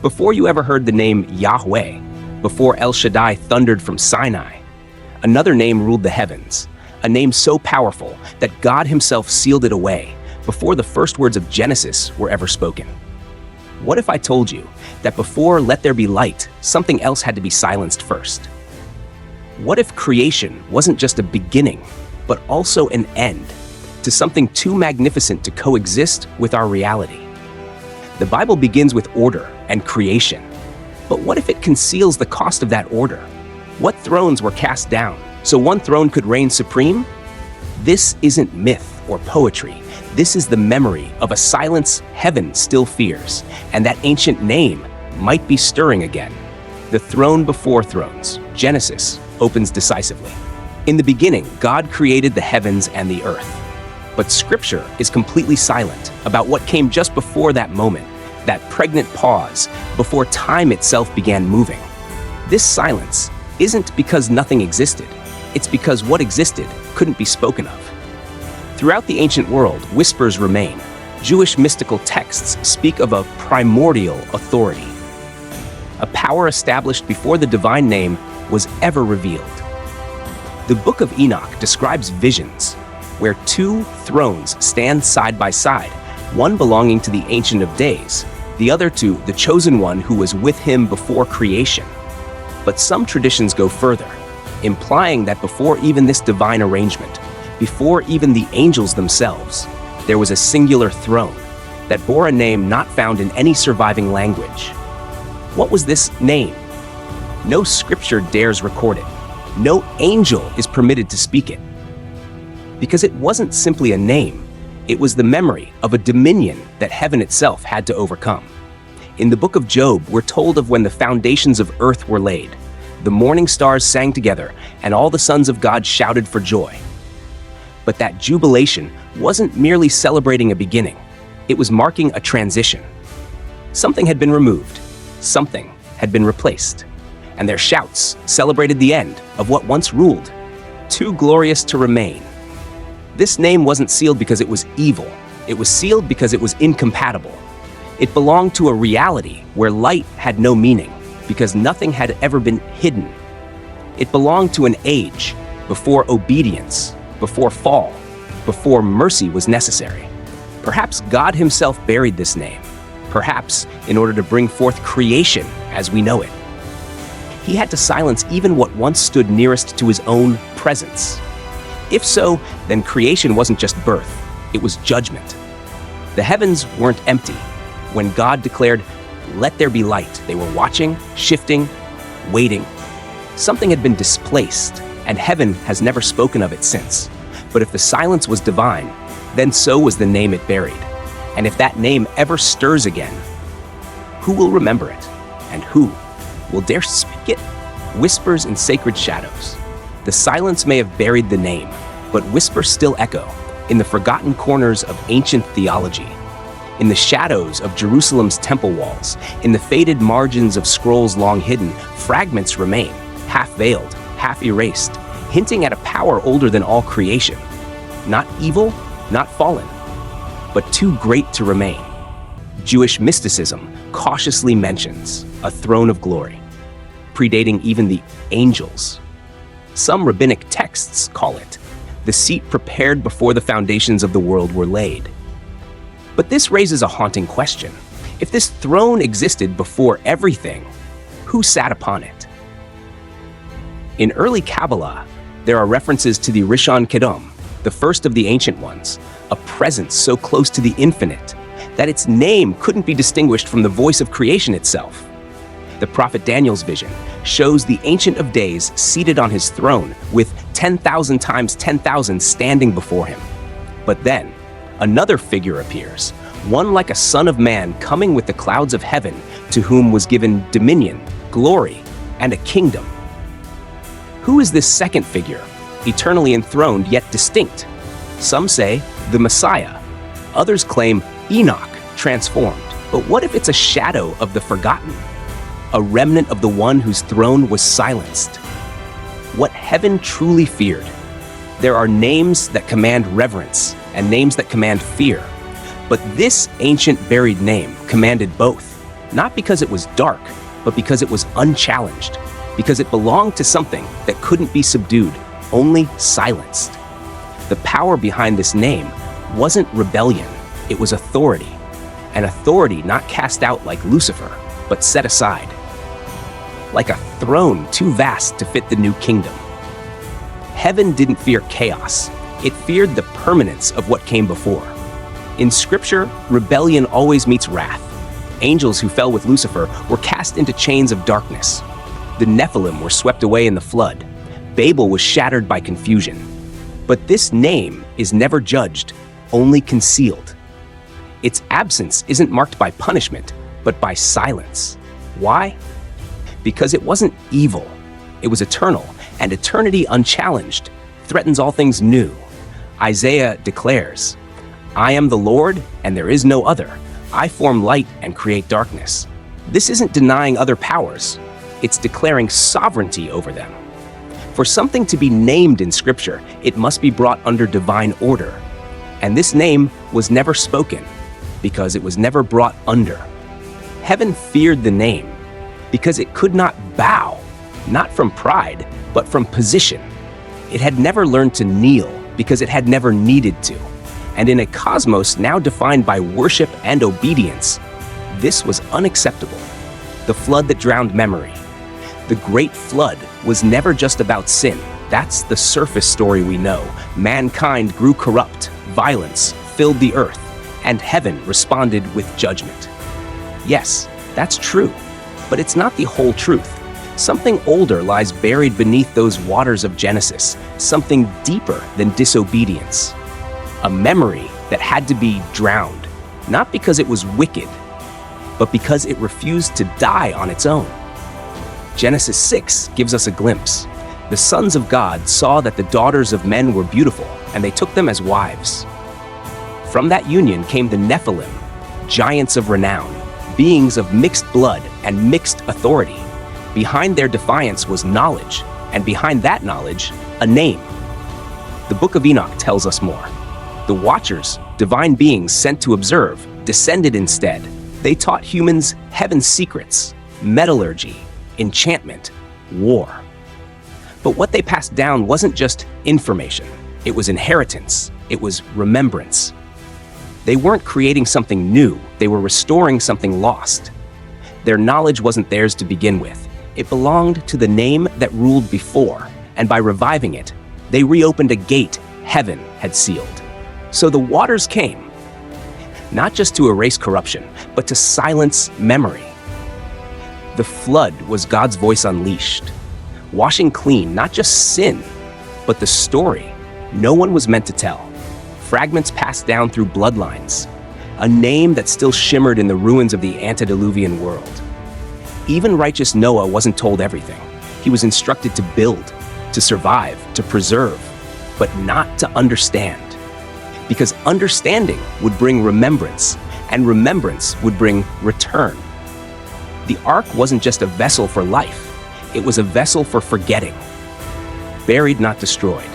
Before you ever heard the name Yahweh, before El Shaddai thundered from Sinai, another name ruled the heavens, a name so powerful that God himself sealed it away before the first words of Genesis were ever spoken. What if I told you that before let there be light, something else had to be silenced first? What if creation wasn't just a beginning, but also an end to something too magnificent to coexist with our reality? The Bible begins with order and creation. But what if it conceals the cost of that order? What thrones were cast down so one throne could reign supreme? This isn't myth or poetry. This is the memory of a silence heaven still fears, and that ancient name might be stirring again. The throne before thrones, Genesis, opens decisively. In the beginning, God created the heavens and the earth. But Scripture is completely silent about what came just before that moment, that pregnant pause before time itself began moving. This silence isn't because nothing existed. It's because what existed couldn't be spoken of. Throughout the ancient world, whispers remain. Jewish mystical texts speak of a primordial authority, a power established before the divine name was ever revealed. The Book of Enoch describes visions where two thrones stand side by side, one belonging to the Ancient of Days, the other to the Chosen One who was with him before creation. But some traditions go further, implying that before even this divine arrangement, before even the angels themselves, there was a singular throne that bore a name not found in any surviving language. What was this name? No scripture dares record it. No angel is permitted to speak it. Because it wasn't simply a name, it was the memory of a dominion that heaven itself had to overcome. In the book of Job, we're told of when the foundations of earth were laid. The morning stars sang together, and all the sons of God shouted for joy. But that jubilation wasn't merely celebrating a beginning. It was marking a transition. Something had been removed. Something had been replaced. And their shouts celebrated the end of what once ruled, too glorious to remain. This name wasn't sealed because it was evil. It was sealed because it was incompatible. It belonged to a reality where light had no meaning, because nothing had ever been hidden. It belonged to an age before obedience, before fall, before mercy was necessary. Perhaps God himself buried this name, perhaps in order to bring forth creation as we know it. He had to silence even what once stood nearest to his own presence. If so, then creation wasn't just birth, it was judgment. The heavens weren't empty. When God declared, "Let there be light," they were watching, shifting, waiting. Something had been displaced, and heaven has never spoken of it since. But if the silence was divine, then so was the name it buried. And if that name ever stirs again, who will remember it? And who will dare speak it? Whispers in sacred shadows. The silence may have buried the name, but whispers still echo in the forgotten corners of ancient theology, in the shadows of Jerusalem's temple walls, in the faded margins of scrolls long hidden. Fragments remain, half-veiled, half-erased, hinting at a power older than all creation. Not evil, not fallen, but too great to remain. Jewish mysticism cautiously mentions a throne of glory, predating even the angels. Some rabbinic texts call it the seat prepared before the foundations of the world were laid. But this raises a haunting question. If this throne existed before everything, who sat upon it? In early Kabbalah, there are references to the Rishon Kedom, the first of the ancient ones, a presence so close to the infinite that its name couldn't be distinguished from the voice of creation itself. The prophet Daniel's vision shows the Ancient of Days seated on his throne with 10,000 times 10,000 standing before him. But then, another figure appears, one like a son of man coming with the clouds of heaven, to whom was given dominion, glory, and a kingdom. Who is this second figure, eternally enthroned yet distinct? Some say the Messiah. Others claim Enoch transformed. But what if it's a shadow of the forgotten? A remnant of the one whose throne was silenced? What heaven truly feared. There are names that command reverence and names that command fear. But this ancient buried name commanded both. not because it was dark, but because it was unchallenged, because it belonged to something that couldn't be subdued, only silenced. The power behind this name wasn't rebellion, it was authority. An authority not cast out like Lucifer, but set aside. Like a throne too vast to fit the new kingdom. Heaven didn't fear chaos, it feared the permanence of what came before. In Scripture, rebellion always meets wrath. Angels who fell with Lucifer were cast into chains of darkness. The Nephilim were swept away in the flood. Babel was shattered by confusion. But this name is never judged, only concealed. Its absence isn't marked by punishment, but by silence. Why? Because it wasn't evil. It was eternal, and eternity unchallenged threatens all things new. Isaiah declares, "I am the Lord, and there is no other. I form light and create darkness." This isn't denying other powers. It's declaring sovereignty over them. For something to be named in Scripture, it must be brought under divine order. And this name was never spoken, because it was never brought under. Heaven feared the name, because it could not bow, not from pride, but from position. It had never learned to kneel, because it had never needed to. And in a cosmos now defined by worship and obedience, this was unacceptable. The flood that drowned memory. The Great Flood was never just about sin. That's the surface story we know. Mankind grew corrupt, violence filled the earth, and heaven responded with judgment. Yes, that's true, but it's not the whole truth. Something older lies buried beneath those waters of Genesis, something deeper than disobedience. A memory that had to be drowned, not because it was wicked, but because it refused to die on its own. Genesis 6 gives us a glimpse. The sons of God saw that the daughters of men were beautiful, and they took them as wives. From that union came the Nephilim, giants of renown, beings of mixed blood and mixed authority. Behind their defiance was knowledge, and behind that knowledge, a name. The Book of Enoch tells us more. The Watchers, divine beings sent to observe, descended instead. They taught humans heaven's secrets, metallurgy, enchantment, war. But what they passed down wasn't just information. It was inheritance. It was remembrance. They weren't creating something new. They were restoring something lost. Their knowledge wasn't theirs to begin with. It belonged to the name that ruled before, and by reviving it, they reopened a gate heaven had sealed. So the waters came, not just to erase corruption, but to silence memory. The flood was God's voice unleashed, washing clean not just sin, but the story no one was meant to tell. Fragments passed down through bloodlines, a name that still shimmered in the ruins of the antediluvian world. Even righteous Noah wasn't told everything. He was instructed to build, to survive, to preserve, but not to understand. Because understanding would bring remembrance, and remembrance would bring return. The ark wasn't just a vessel for life, it was a vessel for forgetting. Buried, not destroyed.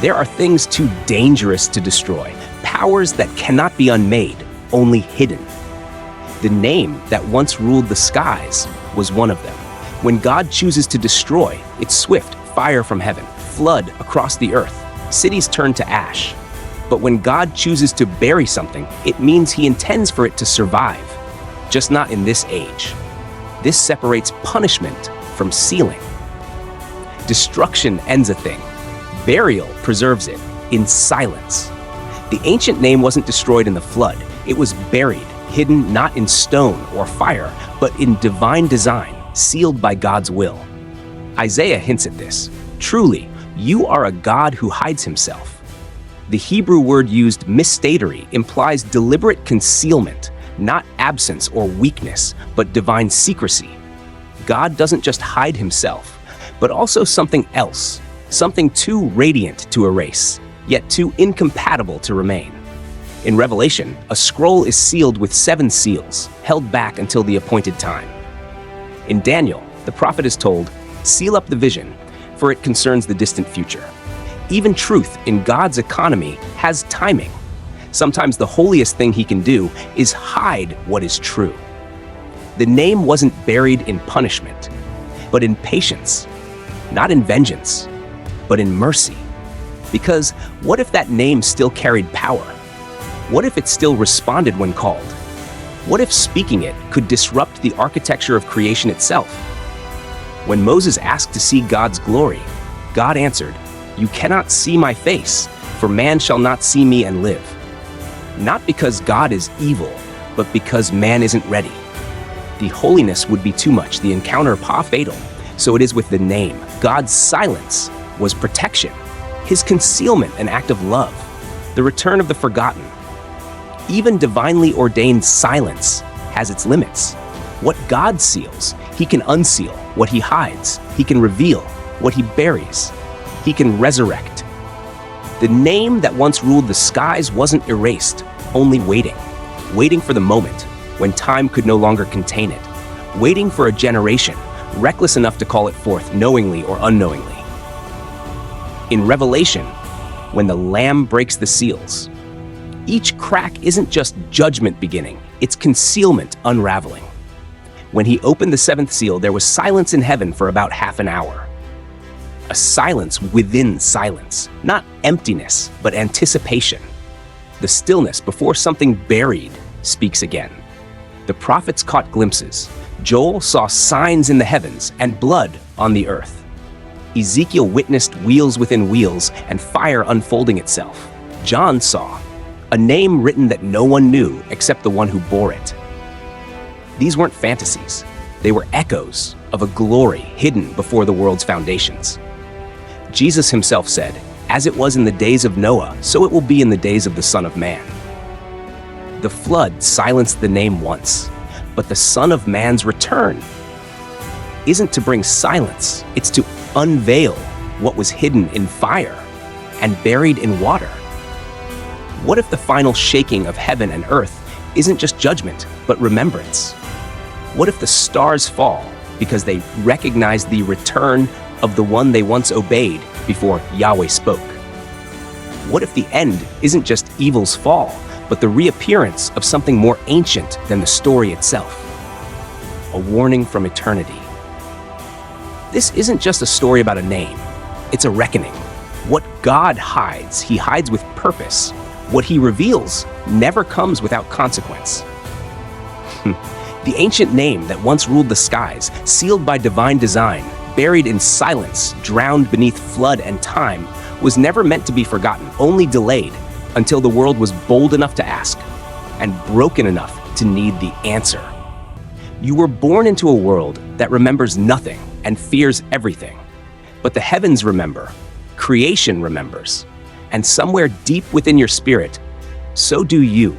There are things too dangerous to destroy, powers that cannot be unmade, only hidden. The name that once ruled the skies was one of them. When God chooses to destroy, it's swift, fire from heaven, flood across the earth, cities turn to ash. But when God chooses to bury something, it means he intends for it to survive, just not in this age. This separates punishment from sealing. Destruction ends a thing. Burial preserves it in silence. The ancient name wasn't destroyed in the flood. It was buried, hidden not in stone or fire, but in divine design, sealed by God's will. Isaiah hints at this. Truly, you are a God who hides himself. The Hebrew word used, mystatery, implies deliberate concealment, not absence or weakness, but divine secrecy. God doesn't just hide himself, but also something else, something too radiant to erase, yet too incompatible to remain. In Revelation, a scroll is sealed with 7 seals, held back until the appointed time. In Daniel, the prophet is told, "Seal up the vision, for it concerns the distant future." Even truth in God's economy has timing. Sometimes the holiest thing he can do is hide what is true. The name wasn't buried in punishment, but in patience. Not in vengeance, but in mercy. Because what if that name still carried power? What if it still responded when called? What if speaking it could disrupt the architecture of creation itself? When Moses asked to see God's glory, God answered, "You cannot see my face, for man shall not see me and live." Not because God is evil, but because man isn't ready. The holiness would be too much, the encounter fatal. So it is with the name. God's silence was protection, his concealment an act of love, the return of the forgotten. Even divinely ordained silence has its limits. What God seals, he can unseal. What he hides, he can reveal. What he buries, he can resurrect. The name that once ruled the skies wasn't erased, only waiting for the moment when time could no longer contain it, waiting for a generation reckless enough to call it forth knowingly or unknowingly. In Revelation, when the Lamb breaks the seals, each crack isn't just judgment beginning, it's concealment unraveling. When he opened the seventh seal, there was silence in heaven for about half an hour. A silence within silence, not emptiness, but anticipation. The stillness before something buried speaks again. The prophets caught glimpses. Joel saw signs in the heavens and blood on the earth. Ezekiel witnessed wheels within wheels and fire unfolding itself. John saw a name written that no one knew except the one who bore it. These weren't fantasies. They were echoes of a glory hidden before the world's foundations. Jesus himself said, "As it was in the days of Noah, so it will be in the days of the Son of Man." The flood silenced the name once, but the Son of Man's return isn't to bring silence, it's to unveil what was hidden in fire and buried in water. What if the final shaking of heaven and earth isn't just judgment, but remembrance? What if the stars fall because they recognize the return of the one they once obeyed before Yahweh spoke? What if the end isn't just evil's fall, but the reappearance of something more ancient than the story itself? A warning from eternity. This isn't just a story about a name, it's a reckoning. What God hides, he hides with purpose. What he reveals never comes without consequence. The ancient name that once ruled the skies, sealed by divine design, buried in silence, drowned beneath flood and time, was never meant to be forgotten, only delayed until the world was bold enough to ask and broken enough to need the answer. You were born into a world that remembers nothing and fears everything. But the heavens remember, creation remembers, and somewhere deep within your spirit, so do you.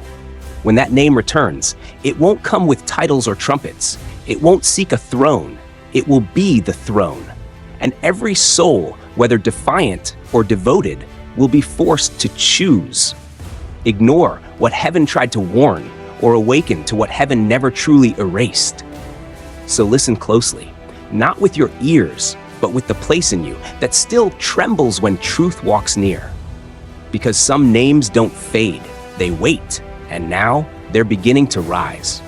When that name returns, it won't come with titles or trumpets. It won't seek a throne. It will be the throne. And every soul, whether defiant or devoted, will be forced to choose. Ignore what heaven tried to warn, or awaken to what heaven never truly erased. So listen closely, not with your ears, but with the place in you that still trembles when truth walks near. Because some names don't fade, they wait, and now they're beginning to rise.